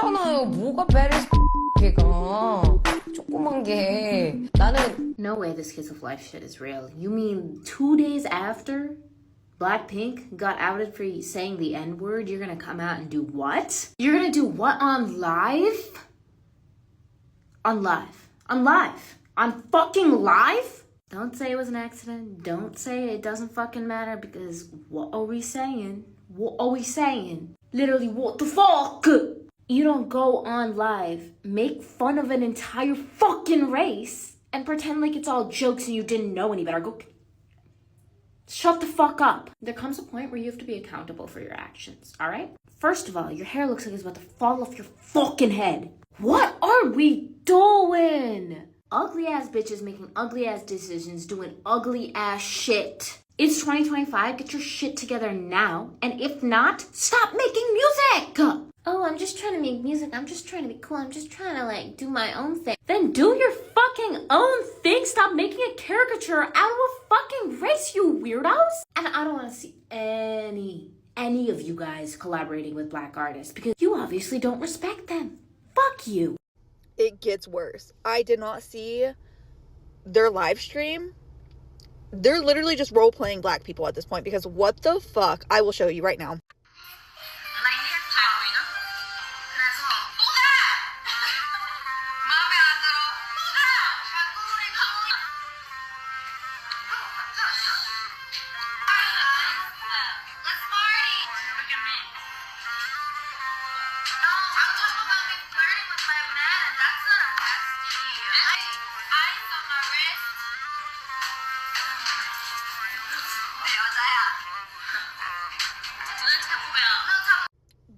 똑같잖아요. 뭐가 better 걔가. 조그만 게. 나는 No way this kiss of life shit is real. You mean 2 days after Blackpink got outed for saying the N-word, you're gonna come out and do what? You're gonna do what on live? On live. On live. On fucking live? Don't say it was an accident. Don't say it doesn't fucking matter, because what are we saying? What are we saying? Literally, what the fuck? You don't go on live, make fun of an entire fucking race, and pretend like it's all jokes and you didn't know any better. Go shut the fuck up. There comes a point where you have to be accountable for your actions, all right? First of all, your hair looks like it's about to fall off your fucking head. What are we doing? Ugly ass bitches making ugly ass decisions, doing ugly ass shit. It's 2025, get your shit together now. And if not, stop making music. Oh, I'm just trying to make music. I'm just trying to be cool. I'm just trying to like do my own thing. Then do your fucking own thing. Stop making a caricature out of a fucking race, you weirdos. And I don't want to see any of you guys collaborating with black artists because you obviously don't respect them. Fuck you. It gets worse. I did not see their live stream. They're literally just role-playing black people at this point, because what the fuck? I will show you right now.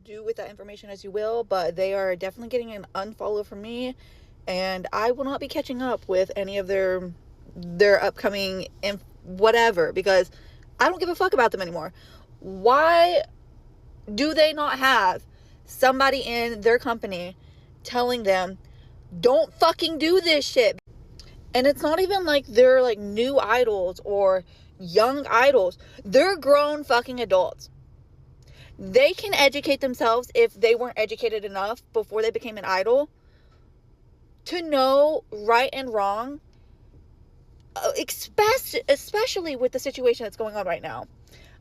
Do with that information as you will, but they are definitely getting an unfollow from me, and I will not be catching up with any of their upcoming whatever, because I don't give a fuck about them anymore. Why do they not have somebody in their company telling them, don't fucking do this shit? And it's not even like they're like new idols or young idols. They're grown fucking adults. They can educate themselves if they weren't educated enough before they became an idol to know right and wrong, especially with the situation that's going on right now.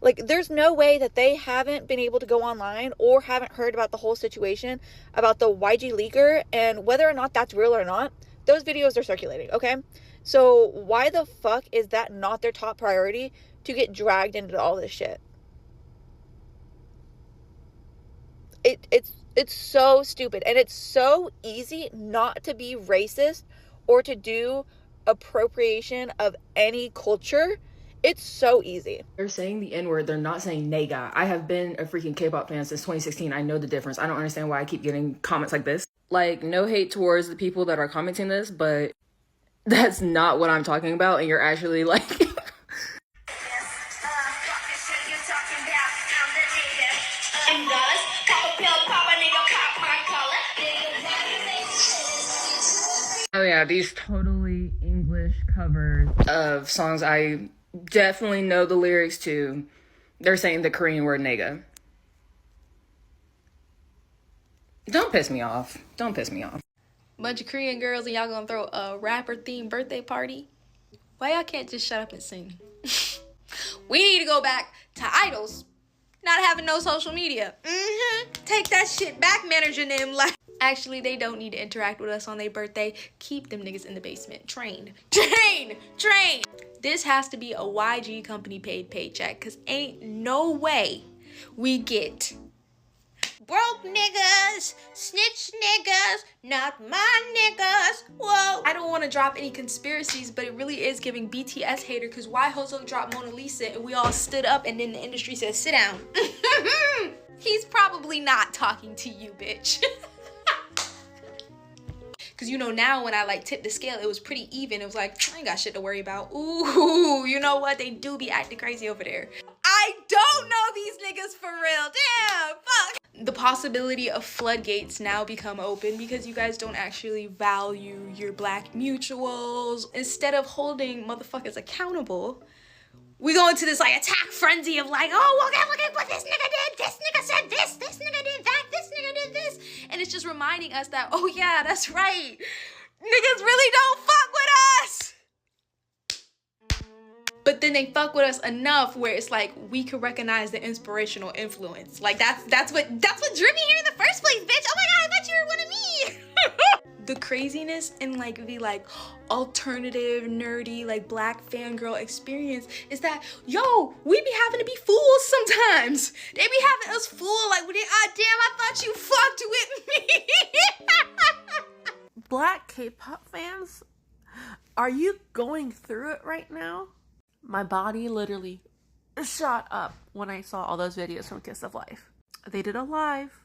Like, there's no way that they haven't been able to go online or haven't heard about the whole situation about the YG leaker, and whether or not that's real or not, those videos are circulating, okay? So why the fuck is that not their top priority to get dragged into all this shit? It's so stupid, and it's so easy not to be racist or to do appropriation of any culture. It's so easy. They're saying the N-word, they're not saying nega. I have been a freaking K-pop fan since 2016. I know the difference. I don't understand why I keep getting comments like this. Like, no hate towards the people that are commenting this, but that's not what I'm talking about, and you're actually like... Oh yeah, these totally English covers of songs I definitely know the lyrics to. They're saying the Korean word nigga. Don't piss me off. Don't piss me off. Bunch of Korean girls and y'all gonna throw a rapper themed birthday party? Why y'all can't just shut up and sing? We need to go back to idols not having no social media. Take that shit back, managing them. Like, actually, they don't need to interact with us on their birthday. Keep them niggas in the basement. Train. This has to be a YG company paid paycheck, because ain't no way we get broke niggas, snitch niggas, not my niggas. Whoa. I don't want to drop any conspiracies, but it really is giving BTS hater, because why Hozo dropped Mona Lisa and we all stood up and then the industry said, sit down. He's probably not talking to you, bitch. Because, you know, now when I, like, tipped the scale, it was pretty even. It was like, I ain't got shit to worry about. Ooh, you know what? They do be acting crazy over there. I don't know these niggas for real. Damn, fuck. The possibility of floodgates now become open because you guys don't actually value your black mutuals. Instead of holding motherfuckers accountable, we go into this, like, attack frenzy of, like, oh, look at what this nigga did. This nigga said this. This nigga did that. This nigga did this. And it's just reminding us that, oh yeah, that's right, niggas really don't fuck with us. But then they fuck with us enough where it's like we could recognize the inspirational influence. Like that's what drew me here in the first place, bitch. Oh my god, I thought you were one of me. The craziness and like the like alternative nerdy like black fangirl experience is that, yo, we be having to be fools sometimes. They be having us fool like, ah damn, I thought you fucked with me. Black K-pop fans, are you going through it right now? My body literally shot up when I saw all those videos from Kiss of Life. They did a live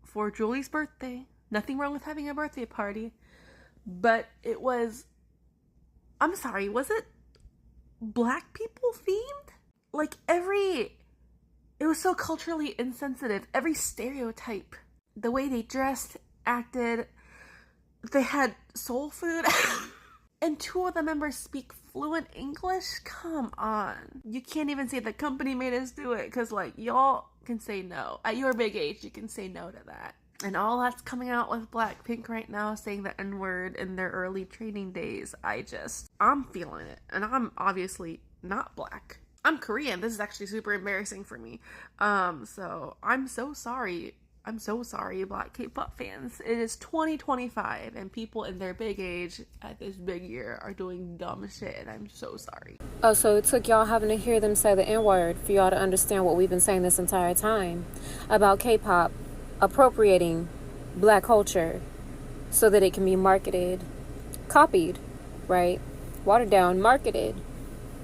for Julie's birthday. Nothing wrong with having a birthday party, but it was, I'm sorry, was it black people themed? Like it was so culturally insensitive. Every stereotype, the way they dressed, acted, they had soul food. And 2 of the members speak fluent English? Come on. You can't even say the company made us do it, because, like, y'all can say no. At your big age, you can say no to that. And all that's coming out with Blackpink right now, saying the N-word in their early training days. I'm feeling it. And I'm obviously not black. I'm Korean. This is actually super embarrassing for me. So I'm so sorry. I'm so sorry, Black K-pop fans. It is 2025, and people in their big age at this big year are doing dumb shit, and I'm so sorry. Oh, so it took y'all having to hear them say the N-word for y'all to understand what we've been saying this entire time about K-pop appropriating black culture so that it can be marketed, copied, right? Watered down, marketed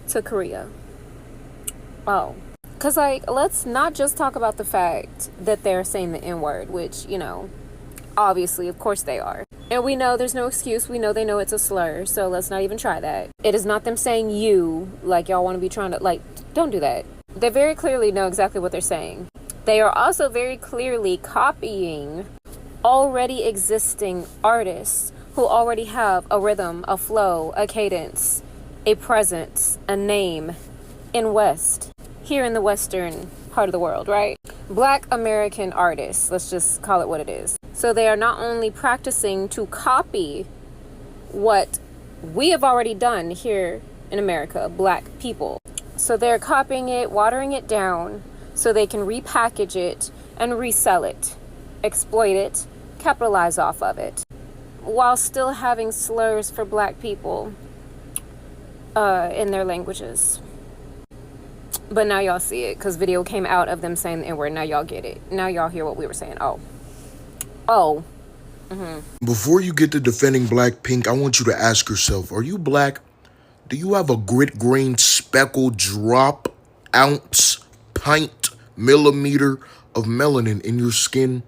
to Korea. Oh. Because, like, let's not just talk about the fact that they're saying the N-word, which, you know, obviously, of course they are. And we know there's no excuse. We know they know it's a slur, so let's not even try that. It is not them saying you, like y'all want to be trying to, like, don't do that. They very clearly know exactly what they're saying. They are also very clearly copying already existing artists who already have a rhythm, a flow, a cadence, a presence, a name in West. Here in the Western part of the world, right? Black American artists, let's just call it what it is. So they are not only practicing to copy what we have already done here in America, black people. So they're copying it, watering it down, so they can repackage it and resell it, exploit it, capitalize off of it, while still having slurs for black people in their languages. But now y'all see it, because video came out of them saying the N-word. Now y'all get it. Now y'all hear what we were saying. Oh. Before you get to defending Blackpink, I want you to ask yourself, are you black? Do you have a grit grain speckle drop ounce pint millimeter of melanin in your skin?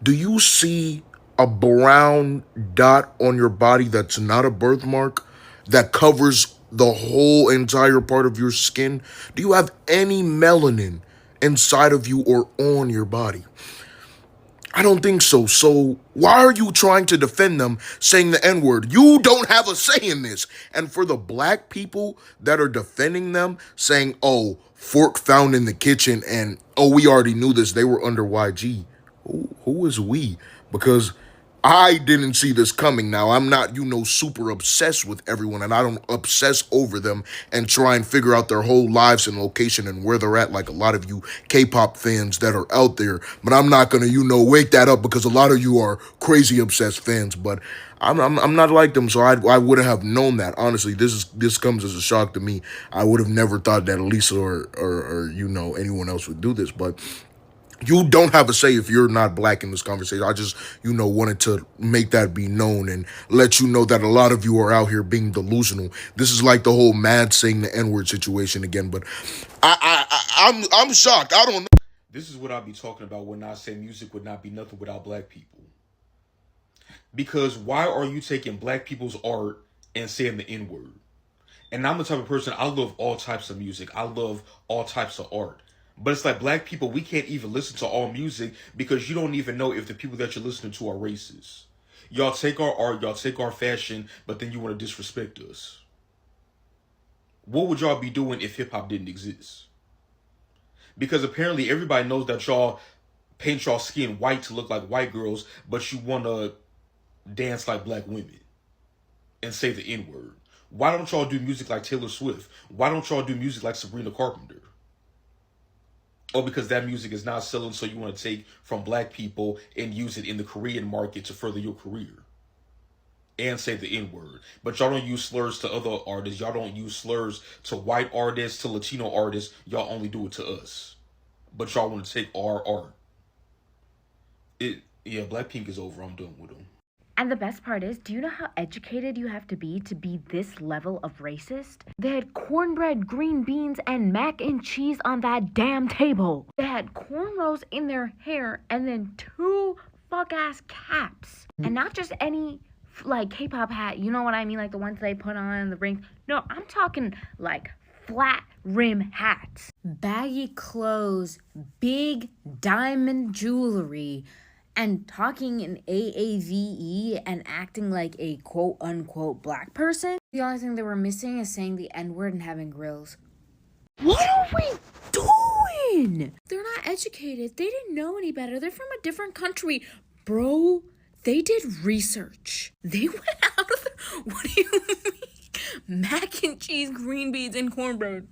Do you see a brown dot on your body that's not a birthmark that covers the whole entire part of your skin? Do you have any melanin inside of you or on your body? I don't think so. So why are you trying to defend them saying the N-word? You don't have a say in this. And for the black people that are defending them saying, oh, fork found in the kitchen and, oh, we already knew this, they were under YG. Who is we? Because I didn't see this coming. Now, I'm not, super obsessed with everyone, and I don't obsess over them and try and figure out their whole lives and location and where they're at, like a lot of you K-pop fans that are out there. But I'm not going to, wake that up, because a lot of you are crazy obsessed fans. But I'm not like them, so I wouldn't have known that. Honestly, this comes as a shock to me. I would have never thought that Elisa or anyone else would do this, but you don't have a say if you're not black in this conversation. I just, wanted to make that be known and let you know that a lot of you are out here being delusional. This is like the whole mad saying the N-word situation again, but I'm shocked. I don't know. This is what I be talking about when I say music would not be nothing without black people. Because why are you taking black people's art and saying the N-word? And I'm the type of person, I love all types of music. I love all types of art. But it's like black people, we can't even listen to all music because you don't even know if the people that you're listening to are racist. Y'all take our art, y'all take our fashion, but then you want to disrespect us. What would y'all be doing if hip-hop didn't exist? Because apparently everybody knows that y'all paint y'all skin white to look like white girls, but you want to dance like black women and say the N-word? Why don't y'all do music like Taylor Swift? Why don't y'all do music like Sabrina Carpenter? Or because that music is not selling, so you want to take from black people and use it in the Korean market to further your career and say the N-word. But y'all don't use slurs to other artists. Y'all don't use slurs to white artists, to Latino artists. Y'all only do it to us. But y'all want to take our art. Yeah, Blackpink is over. I'm done with them. And the best part is, do you know how educated you have to be this level of racist? They had cornbread, green beans, and mac and cheese on that damn table. They had cornrows in their hair and then 2 fuck-ass caps. And not just any, like, K-pop hat, you know what I mean? Like the ones they put on, the rings. No, I'm talking, like, flat rim hats. Baggy clothes, big diamond jewelry, and talking in AAVE and acting like a quote-unquote black person. The only thing they were missing is saying the N-word and having grills. What are we doing? They're not educated. They didn't know any better. They're from a different country. Bro, they did research. They went out of the... What do you mean? Mac and cheese, green beans, and cornbread.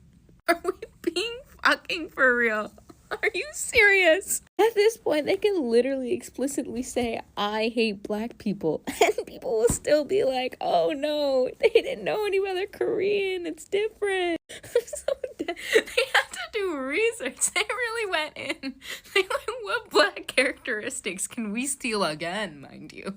Are we being fucking for real? Are you serious? At this point, they can literally explicitly say, I hate black people. And people will still be like, oh no, they didn't know any better Korean. It's different. They had to do research. They really went in. They went, what black characteristics can we steal again, mind you?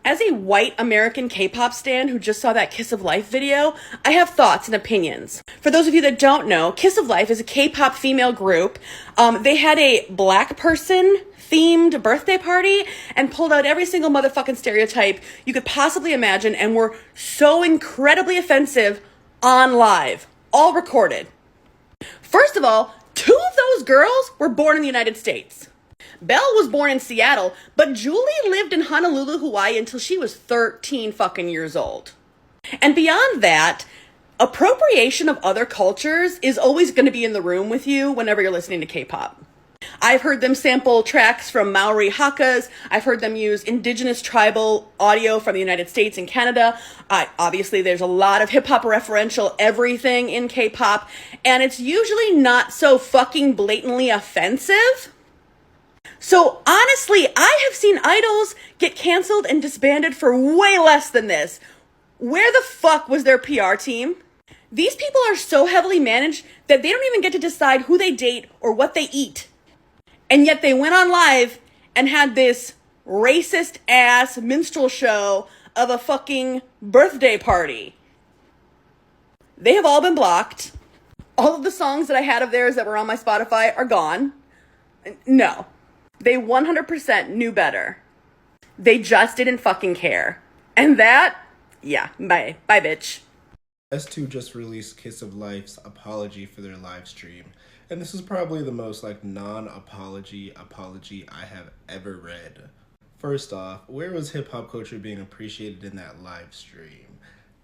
As a white American K-pop stan who just saw that Kiss of Life video, I have thoughts and opinions. For those of you that don't know, Kiss of Life is a K-pop female group. They had a black person themed birthday party and pulled out every single motherfucking stereotype you could possibly imagine and were so incredibly offensive on live, all recorded. First of all, 2 of those girls were born in the United States. Belle was born in Seattle, but Julie lived in Honolulu, Hawaii until she was 13 fucking years old. And beyond that, appropriation of other cultures is always going to be in the room with you whenever you're listening to K-pop. I've heard them sample tracks from Maori Hakas. I've heard them use indigenous tribal audio from the United States and Canada. Obviously, there's a lot of hip-hop referential everything in K-pop, and it's usually not so fucking blatantly offensive. So honestly, I have seen idols get canceled and disbanded for way less than this. Where the fuck was their PR team? These people are so heavily managed that they don't even get to decide who they date or what they eat. And yet they went on live and had this racist ass minstrel show of a fucking birthday party. They have all been blocked. All of the songs that I had of theirs that were on my Spotify are gone. No. They 100% knew better. They just didn't fucking care. And that, yeah, bye. Bye, bitch. S2 just released Kiss of Life's apology for their live stream. And this is probably the most non-apology apology I have ever read. First off, where was hip-hop culture being appreciated in that live stream?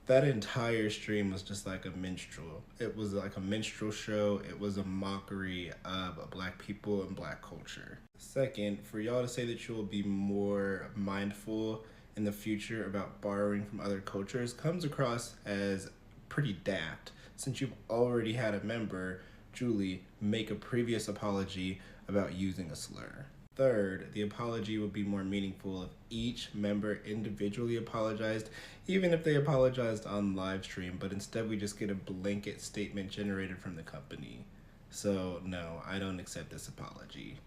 That entire stream was just like a minstrel. It was like a minstrel show. It was a mockery of black people and black culture. Second, for y'all to say that you will be more mindful in the future about borrowing from other cultures comes across as pretty daft, since you've already had a member, Julie, make a previous apology about using a slur. Third, the apology would be more meaningful if each member individually apologized, even if they apologized on live stream, but instead we just get a blanket statement generated from the company. So no, I don't accept this apology.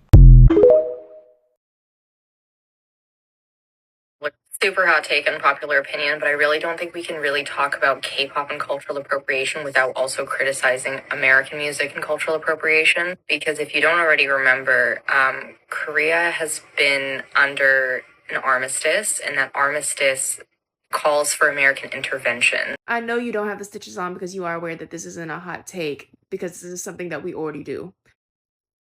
Super hot take, unpopular opinion, but I really don't think we can really talk about K-pop and cultural appropriation without also criticizing American music and cultural appropriation. Because if you don't already remember, Korea has been under an armistice, and that armistice calls for American intervention. I know you don't have the stitches on because you are aware that this isn't a hot take, because this is something that we already do.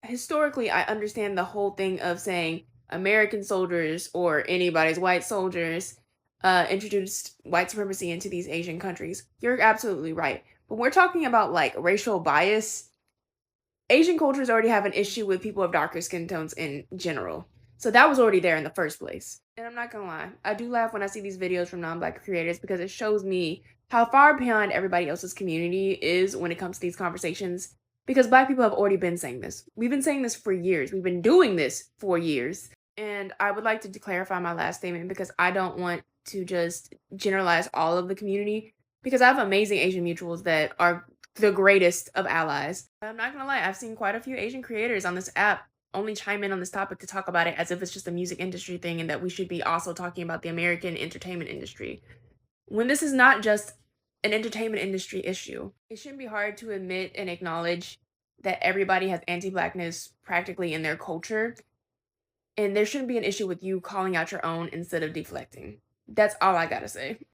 Historically, I understand the whole thing of saying American soldiers or anybody's white soldiers introduced white supremacy into these Asian countries. You're absolutely right. But we're talking about like racial bias. Asian cultures already have an issue with people of darker skin tones in general. So that was already there in the first place. And I'm not gonna lie, I do laugh when I see these videos from non-black creators because it shows me how far behind everybody else's community is when it comes to these conversations. Because black people have already been saying this. We've been saying this for years. We've been doing this for years. And I would like to clarify my last statement because I don't want to just generalize all of the community because I have amazing Asian mutuals that are the greatest of allies. I'm not gonna lie, I've seen quite a few Asian creators on this app only chime in on this topic to talk about it as if it's just a music industry thing and that we should be also talking about the American entertainment industry. When this is not just an entertainment industry issue, it shouldn't be hard to admit and acknowledge that everybody has anti-blackness practically in their culture. And there shouldn't be an issue with you calling out your own instead of deflecting. That's all I gotta say.